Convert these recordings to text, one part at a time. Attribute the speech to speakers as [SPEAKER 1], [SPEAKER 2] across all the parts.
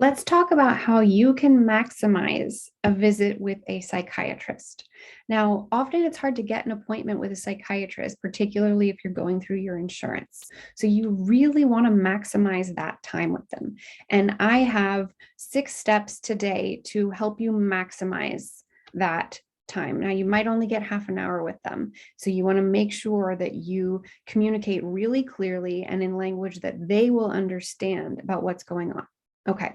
[SPEAKER 1] Let's talk about how you can maximize a visit with a psychiatrist. Now, often it's hard to get an appointment with a psychiatrist, particularly if you're going through your insurance. So you really want to maximize that time with them. And I have 6 steps today to help you maximize that time. Now, you might only get half an hour with them. So you want to make sure that you communicate really clearly and in language that they will understand about what's going on. Okay,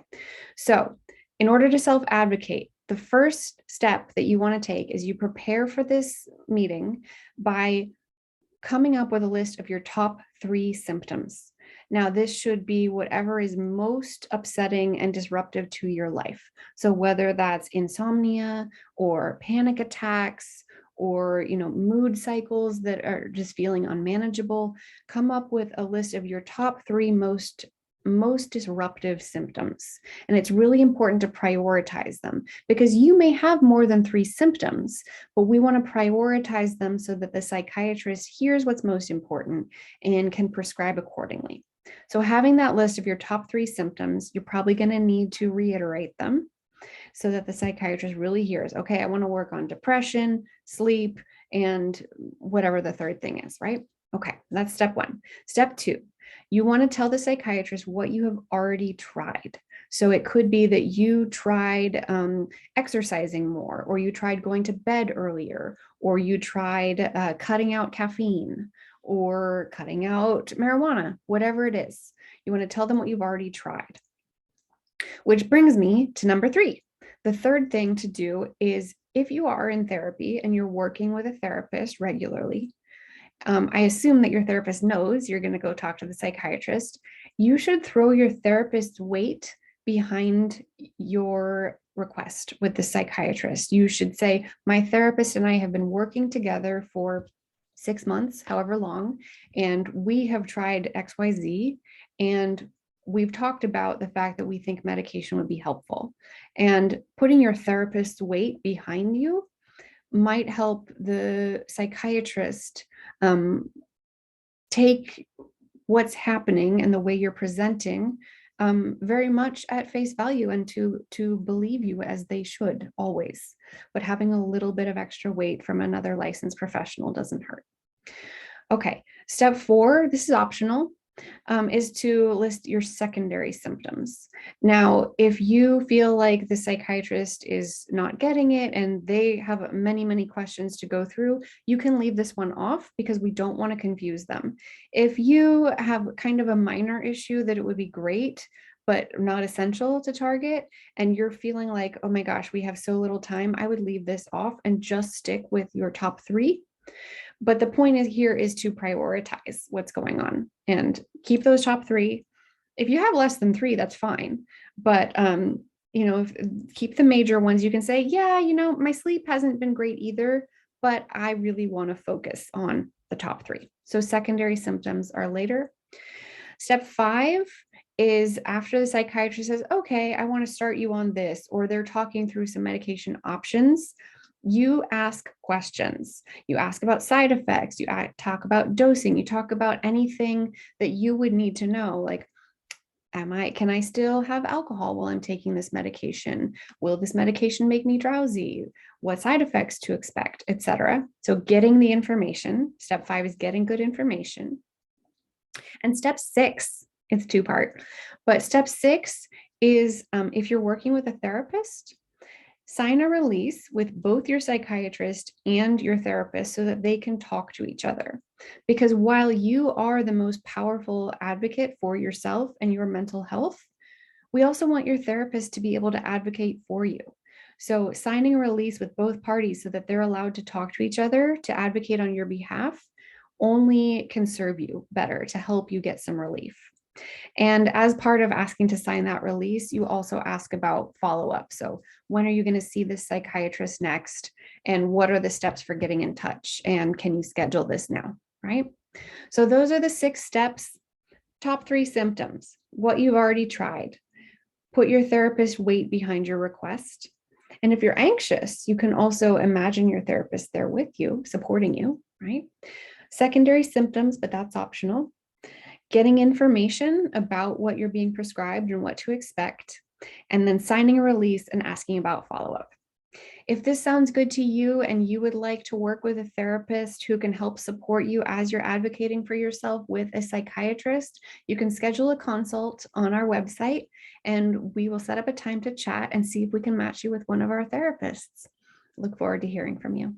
[SPEAKER 1] so in order to self-advocate, the first step that you want to take is you prepare for this meeting by coming up with a list of your top 3 symptoms. Now, this should be whatever is most upsetting and disruptive to your life. So whether that's insomnia or panic attacks or mood cycles that are just feeling unmanageable, come up with a list of your top 3 most disruptive symptoms. And it's really important to prioritize them because you may have more than 3 symptoms, but we want to prioritize them so that the psychiatrist hears what's most important and can prescribe accordingly. So having that list of your top 3 symptoms, you're probably going to need to reiterate them so that the psychiatrist really hears, okay, I want to work on depression, sleep, and whatever the third thing is, right? Okay, that's step 1. Step 2, you want to tell the psychiatrist what you have already tried. So it could be that you tried exercising more, or you tried going to bed earlier, or you tried cutting out caffeine, or cutting out marijuana, whatever it is. You want to tell them what you've already tried. Which brings me to number 3. The third thing to do is if you are in therapy and you're working with a therapist regularly, I assume that your therapist knows you're going to go talk to the psychiatrist. You should throw your therapist's weight behind your request with the psychiatrist. You should say, my therapist and I have been working together for 6 months, however long, and we have tried XYZ, and we've talked about the fact that we think medication would be helpful. And putting your therapist's weight behind you might help the psychiatrist take what's happening and the way you're presenting very much at face value and to believe you as they should always. But having a little bit of extra weight from another licensed professional doesn't hurt. Okay, step 4, this is optional, is to list your secondary symptoms. Now, if you feel like the psychiatrist is not getting it and they have many, many questions to go through, you can leave this one off because we don't want to confuse them. If you have kind of a minor issue that it would be great, but not essential to target, and you're feeling like, oh my gosh, we have so little time, I would leave this off and just stick with your top 3. But the point is here is to prioritize what's going on and keep those top 3. If you have less than 3, that's fine. But keep the major ones. You can say, yeah, my sleep hasn't been great either, but I really want to focus on the top 3. So secondary symptoms are later. Step 5 is after the psychiatrist says, okay, I want to start you on this, or they're talking through some medication options. You ask questions. You ask about side effects. You talk about dosing. You talk about anything that you would need to know, like, can I still have alcohol while I'm taking this medication? Will this medication make me drowsy? What side effects to expect, etc. So getting the information. Step 5 is getting good information. And step 6, it's 2-part, but step 6 is if you're working with a therapist, sign a release with both your psychiatrist and your therapist so that they can talk to each other. Because while you are the most powerful advocate for yourself and your mental health, we also want your therapist to be able to advocate for you. So signing a release with both parties so that they're allowed to talk to each other, to advocate on your behalf, only can serve you better to help you get some relief. And as part of asking to sign that release, you also ask about follow-up. So when are you going to see this psychiatrist next? And what are the steps for getting in touch? And can you schedule this now, right? So those are the 6 steps. Top 3 symptoms, what you've already tried. Put your therapist weight behind your request. And if you're anxious, you can also imagine your therapist there with you, supporting you, right? Secondary symptoms, but that's optional. Getting information about what you're being prescribed and what to expect. and then signing a release and asking about follow-up. If this sounds good to you and you would like to work with a therapist who can help support you as you're advocating for yourself with a psychiatrist, you can schedule a consult on our website and we will set up a time to chat and see if we can match you with one of our therapists. Look forward to hearing from you.